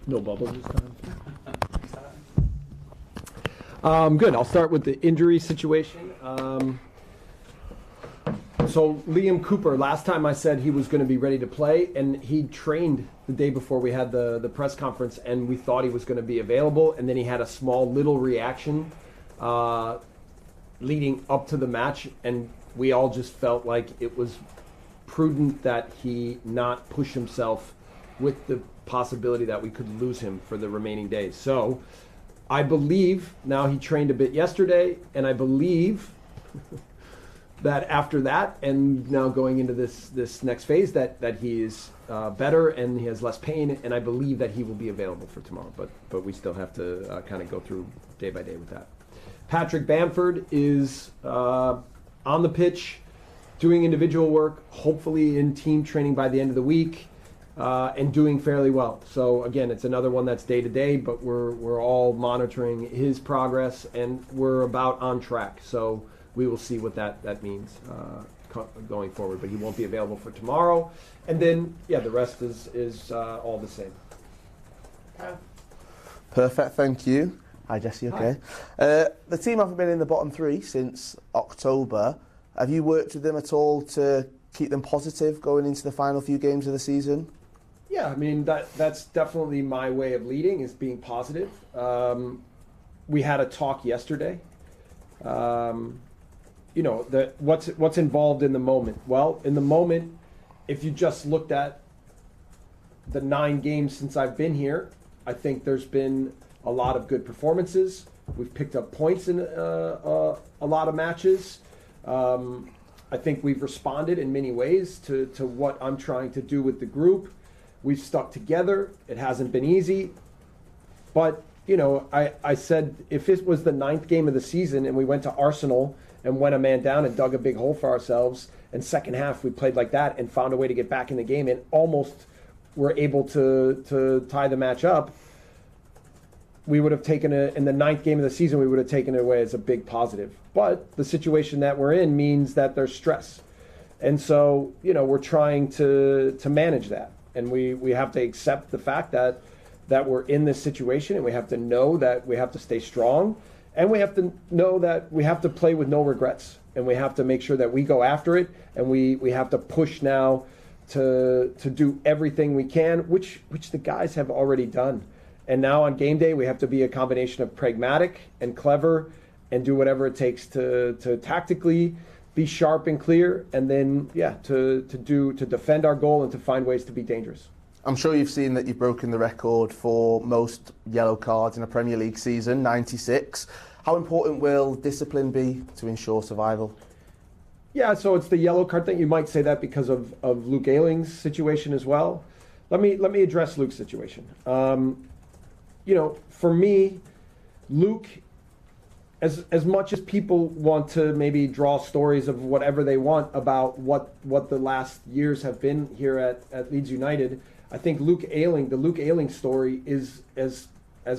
No bubbles this time. Good. I'll start with the injury situation. So Liam Cooper, last time I said he was going to be ready to play, and he trained the day before we had the press conference, and we thought he was going to be available, and then he had a small little reaction leading up to the match, and we all just felt like it was prudent that he not push himself with the possibility that we could lose him for the remaining days. So I believe, now he trained a bit yesterday, and I believe that after that, and now going into this next phase, that he is better and he has less pain, and I believe that he will be available for tomorrow. But we still have to kind of go through day by day with that. Patrick Bamford is on the pitch, doing individual work, hopefully in team training by the end of the week. And doing fairly well. So again, it's another one that's day to day, but we're all monitoring his progress, and we're about on track. So we will see what that means going forward. But he won't be available for tomorrow, and then the rest is all the same. Perfect, thank you. Hi Jesse, okay. The team haven't been in the bottom three since October. Have you worked with them at all to keep them positive going into the final few games of the season? Yeah, I mean, that's definitely my way of leading, is being positive. We had a talk yesterday. What's involved in the moment? Well, in the moment, if you just looked at the 9 games since I've been here, I think there's been a lot of good performances. We've picked up points in a lot of matches. I think we've responded in many ways to what I'm trying to do with the group. We've stuck together. It hasn't been easy. But, I said if it was the 9th game of the season and we went to Arsenal and went a man down and dug a big hole for ourselves, and second half we played like that and found a way to get back in the game and almost were able to tie the match up, we would have taken it in the 9th game of the season. We would have taken it away as a big positive. But the situation that we're in means that there's stress, and so we're trying to manage that, and we have to accept the fact that we're in this situation, and we have to know that we have to stay strong, and we have to know that we have to play with no regrets, and we have to make sure that we go after it, and we have to push now to do everything we can, which the guys have already done. And now on game day, we have to be a combination of pragmatic and clever and do whatever it takes to tactically be sharp and clear, and then, to defend our goal and to find ways to be dangerous. I'm sure you've seen that you've broken the record for most yellow cards in a Premier League season, 96. How important will discipline be to ensure survival? Yeah, so it's the yellow card thing. You might say that because of Luke Ayling's situation as well. Let me address Luke's situation. For me, Luke as much as people want to maybe draw stories of whatever they want about what the last years have been here at Leeds United, I think the Luke Ayling story is as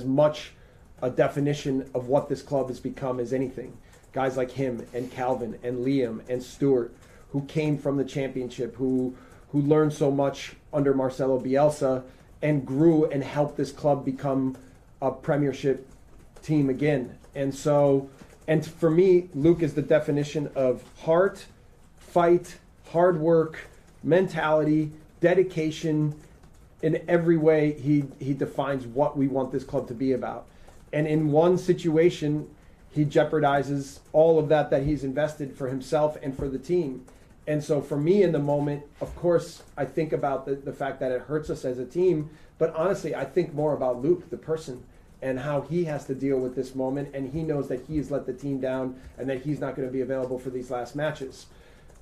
much a definition of what this club has become as anything. Guys like him and Calvin and Liam and Stuart, who came from the Championship, who learned so much under Marcelo Bielsa and grew and helped this club become a Premiership team again. And so, and for me, Luke is the definition of heart, fight, hard work, mentality, dedication. In every way, he defines what we want this club to be about. And in one situation, he jeopardizes all of that he's invested for himself and for the team. And so for me in the moment, of course, I think about the fact that it hurts us as a team. But honestly, I think more about Luke, the person, and how he has to deal with this moment. And he knows that he has let the team down and that he's not going to be available for these last matches.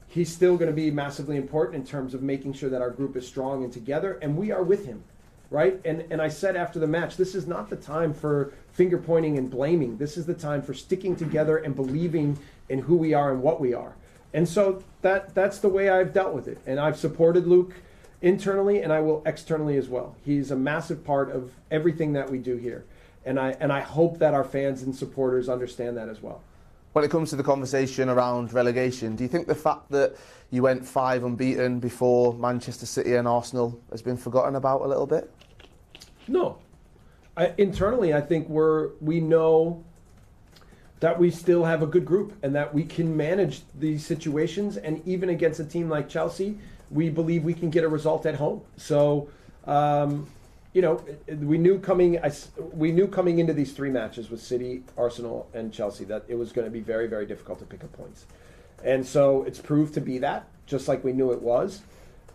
He's still going to be massively important in terms of making sure that our group is strong and together. And we are with him, right? And I said after the match, this is not the time for finger pointing and blaming. This is the time for sticking together and believing in who we are and what we are. And so that's the way I've dealt with it. And I've supported Luke internally, and I will externally as well. He's a massive part of everything that we do here. And I hope that our fans and supporters understand that as well. When it comes to the conversation around relegation, do you think the fact that you went 5 unbeaten before Manchester City and Arsenal has been forgotten about a little bit? No. Internally, I think we know that we still have a good group and that we can manage these situations. And even against a team like Chelsea, we believe we can get a result at home. So, we knew coming into these 3 matches with City, Arsenal, and Chelsea that it was going to be very, very difficult to pick up points. And so it's proved to be that, just like we knew it was.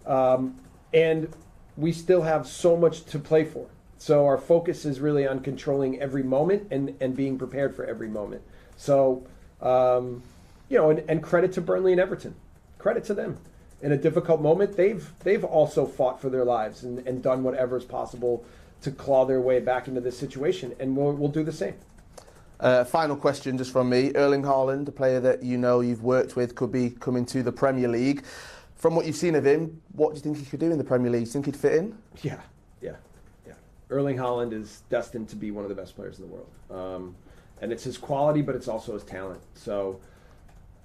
And we still have so much to play for. So our focus is really on controlling every moment and being prepared for every moment. So, and credit to Burnley and Everton. Credit to them. In a difficult moment, they've also fought for their lives and done whatever is possible to claw their way back into this situation. And we'll do the same. Final question just from me. Erling Haaland, a player that you've worked with, could be coming to the Premier League. From what you've seen of him, what do you think he could do in the Premier League? Do you think he'd fit in? Yeah. Erling Haaland is destined to be one of the best players in the world. And it's his quality, but it's also his talent. So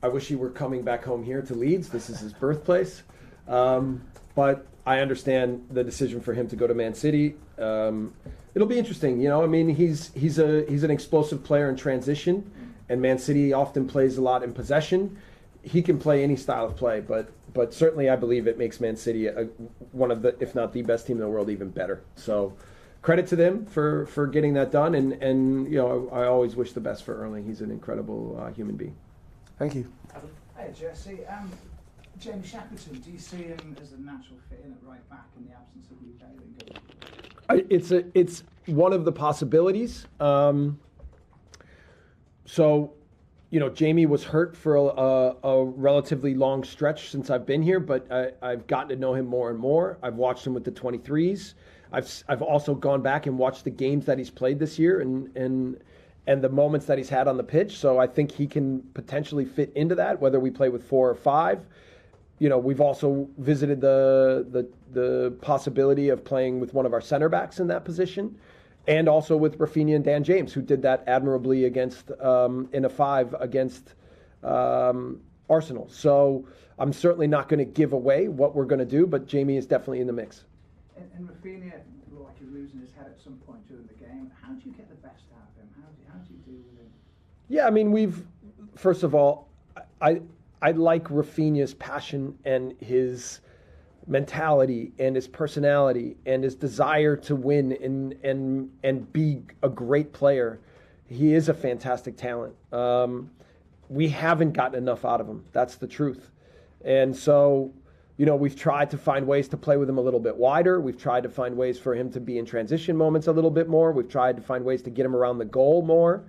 I wish he were coming back home here to Leeds. This is his birthplace. But I understand the decision for him to go to Man City. It'll be interesting. He's an explosive player in transition, and Man City often plays a lot in possession. He can play any style of play, but certainly I believe it makes Man City one of the, if not the best team in the world, even better. So credit to them for getting that done, and I always wish the best for Erling. He's an incredible human being. Thank you. Hey Jesse, James Shackleton, do you see him as a natural fit in at right back in the absence of Luke Ayling? It's one of the possibilities. Jamie was hurt for a relatively long stretch since I've been here, but I've gotten to know him more and more. I've watched him with the 23s. I've also gone back and watched the games that he's played this year and the moments that he's had on the pitch. So I think he can potentially fit into that, whether we play with 4 or 5. We've also visited the possibility of playing with one of our center backs in that position, and also with Rafinha and Dan James, who did that admirably against in a 5 against Arsenal. So I'm certainly not going to give away what we're going to do, but Jamie is definitely in the mix. And Rafinha looked like he was losing his head at some point during the game. How do you get the best out of him? How do you deal with him? Yeah, first of all, I like Rafinha's passion and his mentality and his personality and his desire to win and be a great player. He is a fantastic talent. We haven't gotten enough out of him. That's the truth. And so, we've tried to find ways to play with him a little bit wider. We've tried to find ways for him to be in transition moments a little bit more. We've tried to find ways to get him around the goal more.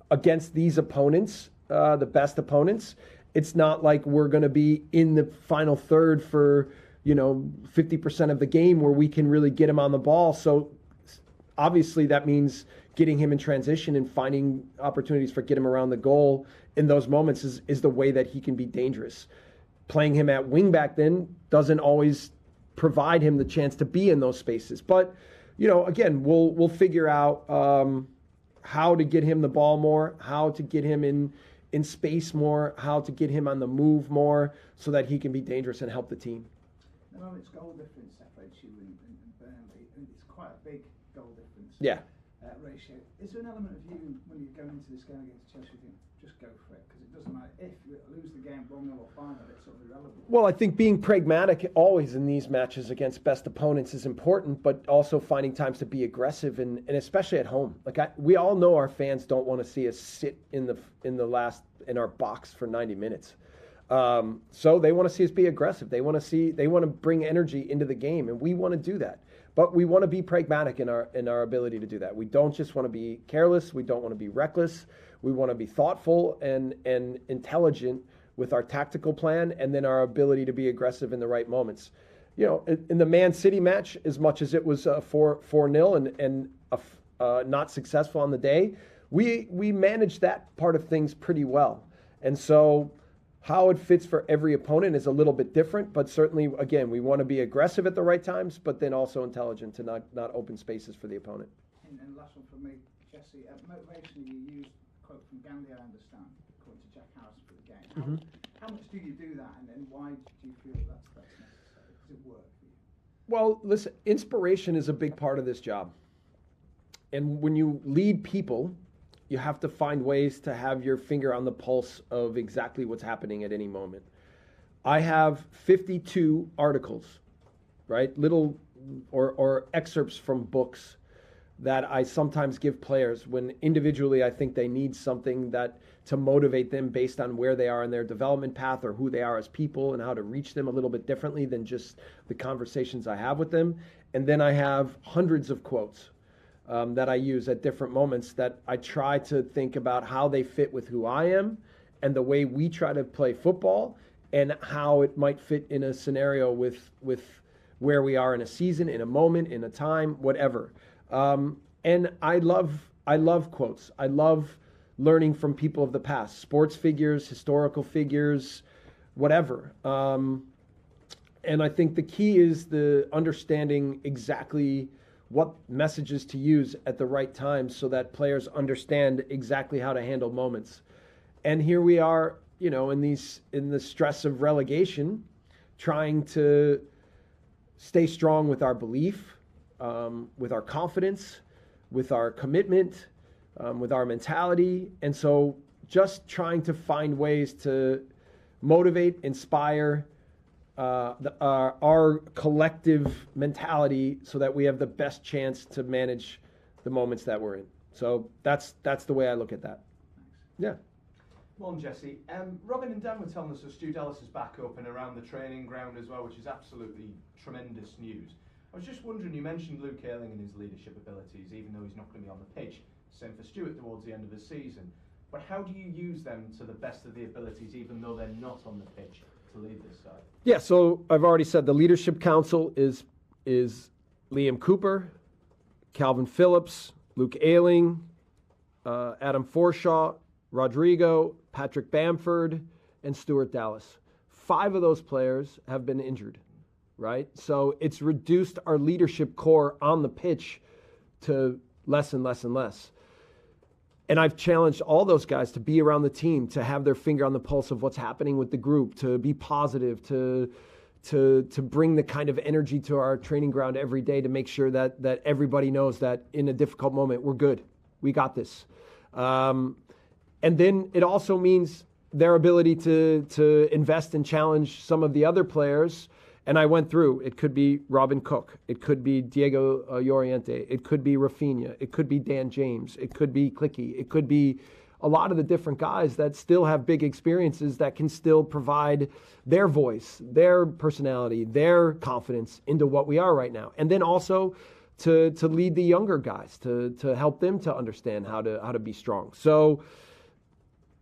Against these opponents, the best opponents, it's not like we're going to be in the final third for, 50% of the game where we can really get him on the ball. So obviously that means getting him in transition and finding opportunities for get him around the goal in those moments is the way that he can be dangerous. Playing him at wingback then doesn't always provide him the chance to be in those spaces. But, again, we'll figure out how to get him the ball more, how to get him in space more, how to get him on the move more so that he can be dangerous and help the team. The moment's goal difference separates you and Burnley, and it's quite a big goal difference. Yeah. Ratio. Is there an element of you when you're going into this game against Chelsea, you think, just go for it? Because it doesn't matter if you lose the game 1-0 or 5-0, it's sort of irrelevant. Well, I think being pragmatic always in these matches against best opponents is important, but also finding times to be aggressive and especially at home. We all know our fans don't want to see us sit in our box for 90 minutes. So they want to see us be aggressive. They want to bring energy into the game, and we want to do that. But we want to be pragmatic in our ability to do that. We don't just want to be careless. We don't want to be reckless. We want to be thoughtful and intelligent with our tactical plan, and then our ability to be aggressive in the right moments. In the Man City match, as much as it was 4-0 and not successful on the day, we managed that part of things pretty well. And so how it fits for every opponent is a little bit different, but certainly, again, we want to be aggressive at the right times, but then also intelligent to not open spaces for the opponent. And last one from me, Jesse. Motivation, you used a quote from Gandhi, I understand, according to Jack Harrison for the game. How much do you do that, and why do you feel that's necessary? Does it work for you? Well, listen, inspiration is a big part of this job. And when you lead people, you have to find ways to have your finger on the pulse of exactly what's happening at any moment. I have 52 articles, right? Little or excerpts from books that I sometimes give players when individually I think they need something to motivate them based on where they are in their development path or who they are as people and how to reach them a little bit differently than just the conversations I have with them. And then I have hundreds of quotes that I use at different moments that I try to think about how they fit with who I am and the way we try to play football and how it might fit in a scenario with where we are in a season, in a moment, in a time, whatever. And I love quotes. I love learning from people of the past, sports figures, historical figures, whatever. And I think the key is the understanding exactly what messages to use at the right time so that players understand exactly how to handle moments. And here we are, in the stress of relegation, trying to stay strong with our belief, with our confidence, with our commitment, with our mentality. And so just trying to find ways to motivate, inspire, our collective mentality so that we have the best chance to manage the moments that we're in. So that's the way I look at that. Thanks. Yeah. Morning, Jesse. Robin and Dan were telling us that Stu Dallas is back up and around the training ground as well, which is absolutely tremendous news. I was just wondering, you mentioned Luke Ayling and his leadership abilities, even though he's not going to be on the pitch. Same for Stuart towards the end of the season. But how do you use them to the best of the abilities, even though they're not on the pitch, to lead this side? Yeah, so I've already said the leadership council is Liam Cooper, Calvin Phillips, Luke Ayling, Adam Forshaw, Rodrigo, Patrick Bamford, and Stuart Dallas. 5 of those players have been injured, right? So it's reduced our leadership core on the pitch to less and less and less. And I've challenged all those guys to be around the team, to have their finger on the pulse of what's happening with the group, to be positive, to bring the kind of energy to our training ground every day to make sure that everybody knows that in a difficult moment, we're good. We got this. And then it also means their ability to invest and challenge some of the other players. And I went through, it could be Robin Cook, it could be Diego Llorente, it could be Rafinha, it could be Dan James, it could be Clicky, it could be a lot of the different guys that still have big experiences that can still provide their voice, their personality, their confidence into what we are right now. And then also to lead the younger guys, to help them to understand how to be strong. So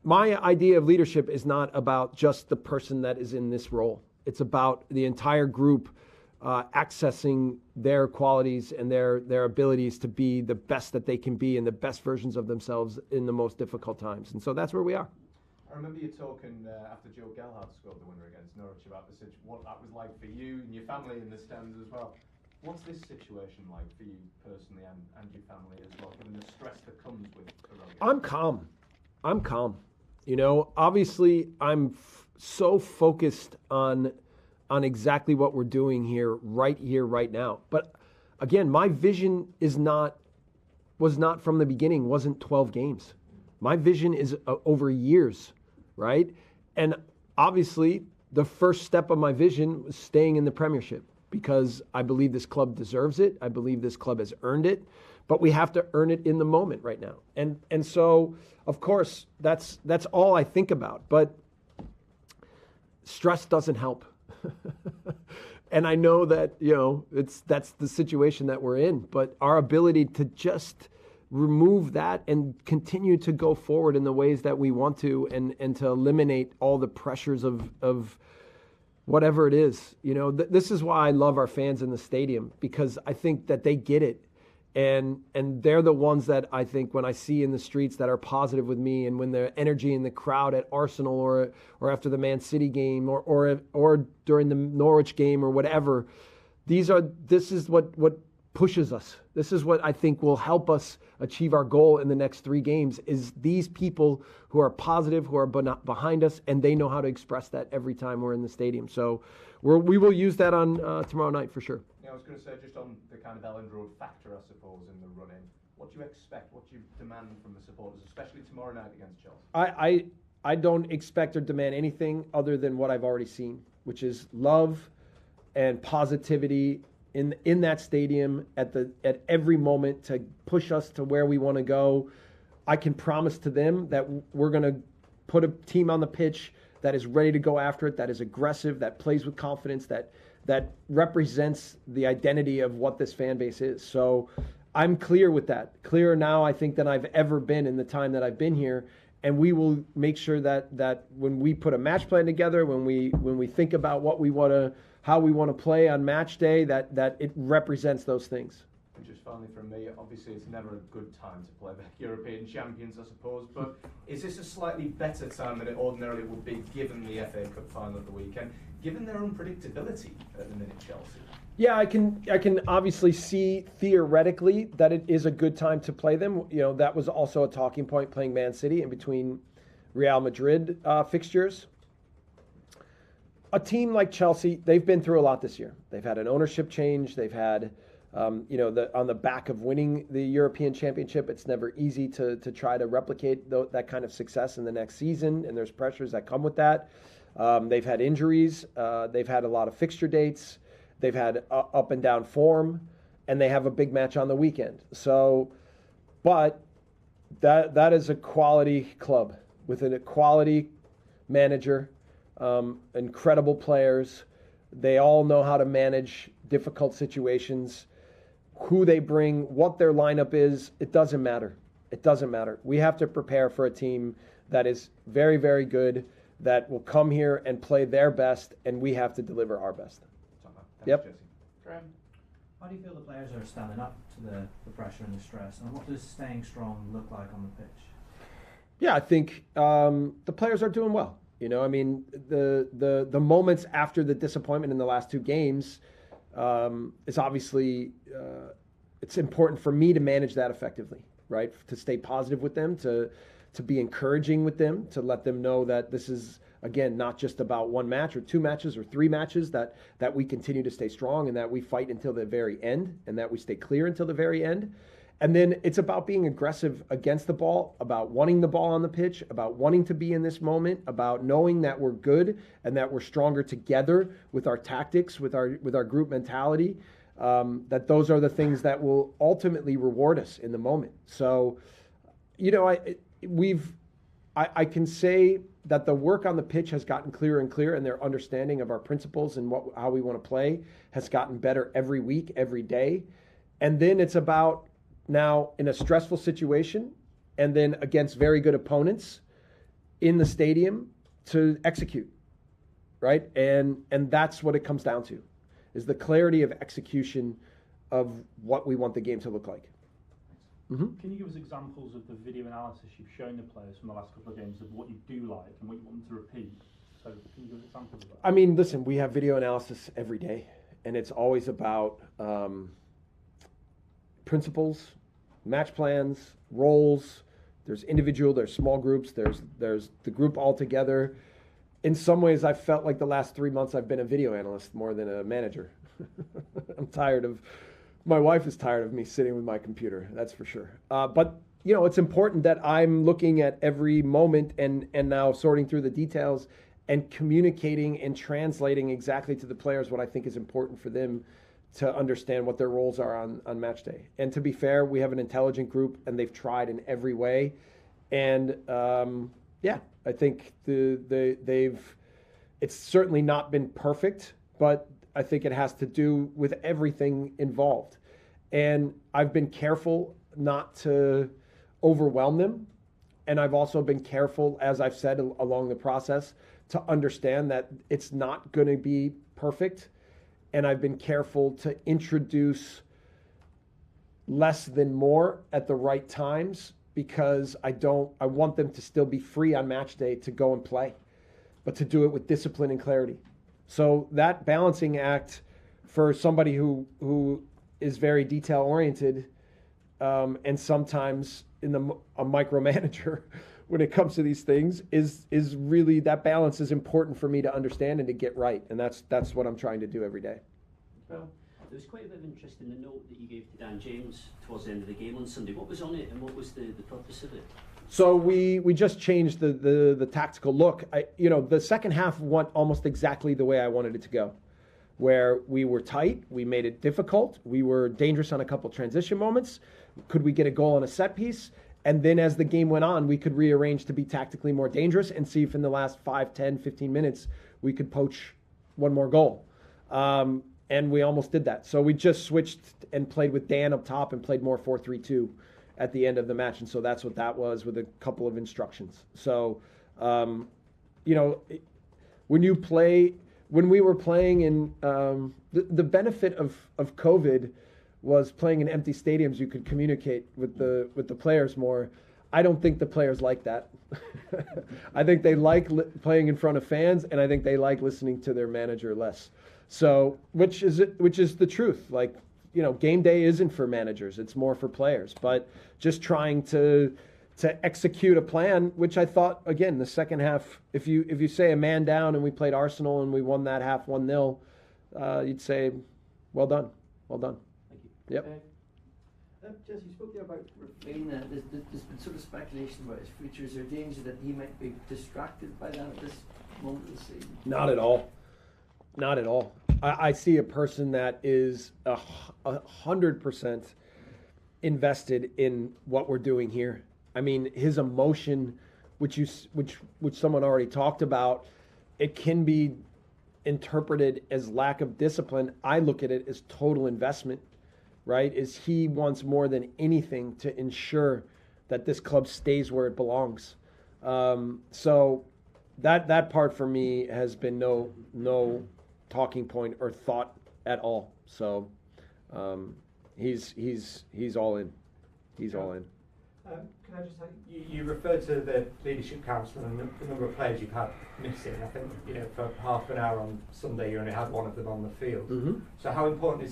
my idea of leadership is not about just the person that is in this role. It's about the entire group accessing their qualities and their abilities to be the best that they can be and the best versions of themselves in the most difficult times. And so that's where we are. I remember you talking after Joe Gelhardt scored the winner against Norwich about what that was like for you and your family in the stands as well. What's this situation like for you personally and your family as well, given the stress that comes with the rugby? I'm calm. You know, obviously I'm so focused on exactly what we're doing here, right now. But again, my vision was not from the beginning, wasn't 12 games. My vision is over years, right? And obviously, the first step of my vision was staying in the Premiership because I believe this club deserves it. I believe this club has earned it, but we have to earn it in the moment right now. And so, of course, that's all I think about. But stress doesn't help. And I know that, you know, that's the situation that we're in, but our ability to just remove that and continue to go forward in the ways that we want to and to eliminate all the pressures of whatever it is. You know, this is why I love our fans in the stadium, because I think that they get it. And they're the ones that I think when I see in the streets that are positive with me, and when the energy in the crowd at Arsenal or after the Man City game or during the Norwich game or whatever, this is what pushes us. This is what I think will help us achieve our goal in the next 3 games, is these people who are positive, who are behind us, and they know how to express that every time we're in the stadium. So we will use that on tomorrow night for sure. Yeah, I was going to say, just on the kind of Elland Road factor, I suppose, in the run-in, what do you expect, what do you demand from the supporters, especially tomorrow night against Chelsea? I don't expect or demand anything other than what I've already seen, which is love and positivity in that stadium at every moment to push us to where we want to go. I can promise to them that we're going to put a team on the pitch that is ready to go after it, that is aggressive, that plays with confidence, that represents the identity of what this fan base is. So I'm clear with that. Clearer now, I think, than I've ever been in the time that I've been here. And we will make sure that when we put a match plan together, when we think about how we want to play on match day, that it represents those things. And just finally from me, obviously it's never a good time to play the European champions, I suppose, but is this a slightly better time than it ordinarily would be given the FA Cup final at the weekend, given their unpredictability at the minute, Chelsea? Yeah, I can obviously see theoretically that it is a good time to play them. You know, that was also a talking point, playing Man City in between Real Madrid fixtures. A team like Chelsea, they've been through a lot this year. They've had an ownership change. They've had, on the back of winning the European Championship, it's never easy to try to replicate that kind of success in the next season, and there's pressures that come with that. They've had injuries. They've had a lot of fixture dates. They've had up and down form, and they have a big match on the weekend. So, but that is a quality club with a quality manager. Incredible players. They all know how to manage difficult situations. Who they bring, what their lineup is, it doesn't matter. It doesn't matter. We have to prepare for a team that is very, very good, that will come here and play their best, and we have to deliver our best. Thanks, Yep. Jesse. Graham? How do you feel the players are standing up to the pressure and the stress, and what does staying strong look like on the pitch? Yeah, I think the players are doing well. You know, I mean, the moments after the disappointment in the last 2 games, is obviously it's important for me to manage that effectively, right? To stay positive with them, to be encouraging with them, to let them know that this is, again, not just about 1 match or 2 matches or 3 matches, that we continue to stay strong and that we fight until the very end and that we stay clear until the very end. And then it's about being aggressive against the ball, about wanting the ball on the pitch, about wanting to be in this moment, about knowing that we're good and that we're stronger together with our tactics, with our group mentality, that those are the things that will ultimately reward us in the moment. So, you know, I can say that the work on the pitch has gotten clearer and clearer, and their understanding of our principles and how we want to play has gotten better every week, every day. And then it's about now in a stressful situation and then against very good opponents in the stadium to execute, right? And that's what it comes down to. is the clarity of execution of what we want the game to look like. Mm-hmm. Can you give us examples of the video analysis you've shown the players from the last couple of games of what you do like and what you want them to repeat? So can you give us examples of that? I mean, listen, we have video analysis every day, and it's always about principles, match plans, roles. There's individual, there's small groups, there's the group all together. In some ways, I've felt like the last 3 months I've been a video analyst more than a manager. I'm tired of, my wife is tired of me sitting with my computer, that's for sure. But, you know, it's important that I'm looking at every moment and now sorting through the details and communicating and translating exactly to the players what I think is important for them to understand what their roles are on match day. And to be fair, we have an intelligent group and they've tried in every way. And yeah, I think it's certainly not been perfect, but I think it has to do with everything involved. And I've been careful not to overwhelm them. And I've also been careful, as I've said along the process, to understand that it's not going to be perfect. And I've been careful to introduce less than more at the right times, because I want them to still be free on match day to go and play, but to do it with discipline and clarity. So that balancing act for somebody who is very detail oriented and sometimes a micromanager when it comes to these things is really, that balance is important for me to understand and to get right. And that's what I'm trying to do every day. Well, there was quite a bit of interest in the note that you gave to Dan James towards the end of the game on Sunday. What was on it and what was the purpose of it? So we just changed the tactical look. The second half went almost exactly the way I wanted it to go, where we were tight, we made it difficult, we were dangerous on a couple transition moments. Could we get a goal on a set piece? And then as the game went on, we could rearrange to be tactically more dangerous and see if in the last 5, 10, 15 minutes we could poach one more goal. And we almost did that. So we just switched and played with Dan up top and played more 4-3-2 at the end of the match. And so that's what that was, with a couple of instructions. So, when we were playing in, the benefit of COVID was playing in empty stadiums, you could communicate with the players more. I don't think the players like that. I think they like playing in front of fans, and I think they like listening to their manager less. So, which is the truth. Like, game day isn't for managers; it's more for players. But just trying to execute a plan, which I thought, again, the second half, if you say a man down and we played Arsenal and we won that half 1-0, you'd say, well done. Thank you. Yep. Jesse, you spoke there about Rafinha. There's been sort of speculation about his future. Is there danger that he might be distracted by that at this moment of the season? Not at all. Not at all. I see a person that is 100% invested in what we're doing here. I mean, his emotion, which someone already talked about, it can be interpreted as lack of discipline. I look at it as total investment, right? Is he wants more than anything to ensure that this club stays where it belongs. So that part for me has been no talking point or thought at all. So he's all in. He's all in. Can I just say, you referred to the leadership council and the number of players you've had missing. I think, for half an hour on Sunday you only had one of them on the field. Mm-hmm. So how important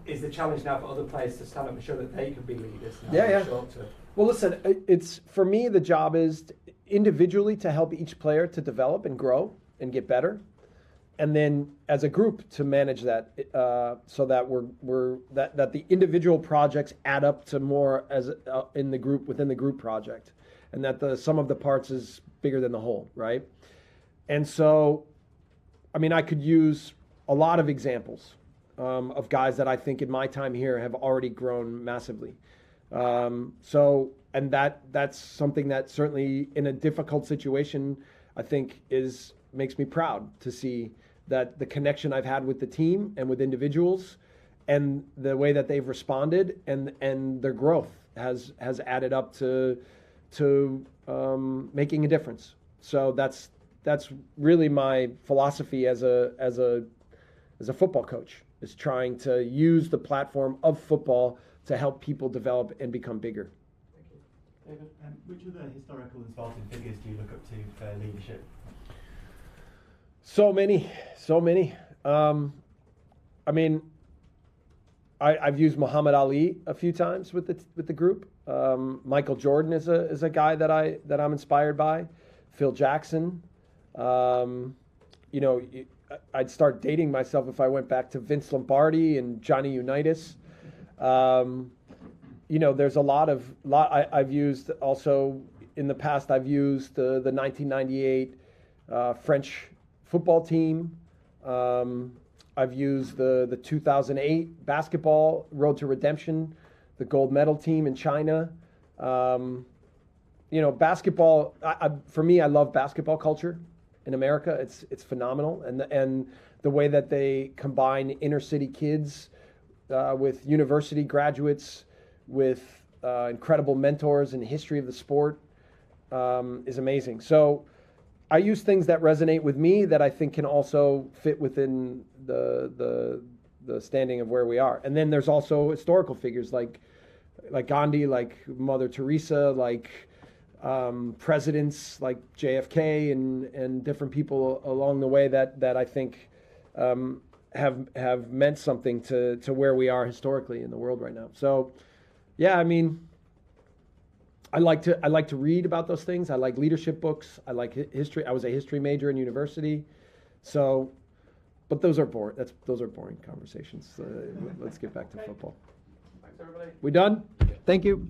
is the challenge now for other players to stand up and show that they can be leaders now? Yeah. Well, listen, it's, for me, the job is individually to help each player to develop and grow and get better. And then as a group to manage that, so that that the individual projects add up to more as within the group project, and that the sum of the parts is bigger than the whole, right? And so, I mean, I could use a lot of examples of guys that I think in my time here have already grown massively. And that's something that certainly in a difficult situation, I think makes me proud to see that the connection I've had with the team and with individuals and the way that they've responded and their growth has added up to making a difference. So that's really my philosophy as a as a football coach, is trying to use the platform of football to help people develop and become bigger. David, which other historical and sporting figures do you look up to for leadership? So many. I mean, I've used Muhammad Ali a few times with the group. Michael Jordan is a guy that I'm inspired by. Phil Jackson. I'd start dating myself if I went back to Vince Lombardi and Johnny Unitas. There's a lot I've used also in the past. I've used the 1998 French football team. I've used the 2008 basketball Road to Redemption, the gold medal team in China. Basketball. For me, I love basketball culture in America. It's phenomenal, and the way that they combine inner city kids with university graduates, with incredible mentors in the history of the sport, is amazing. So I use things that resonate with me that I think can also fit within the standing of where we are. And then there's also historical figures like Gandhi, like Mother Teresa, like presidents like JFK and different people along the way that I think have meant something to where we are historically in the world right now. So, yeah, I mean, I like to read about those things. I like leadership books. I like history. I was a history major in university, so. But those are boring. Those are boring conversations. Let's get back to football. Thanks, everybody. We done? Thank you.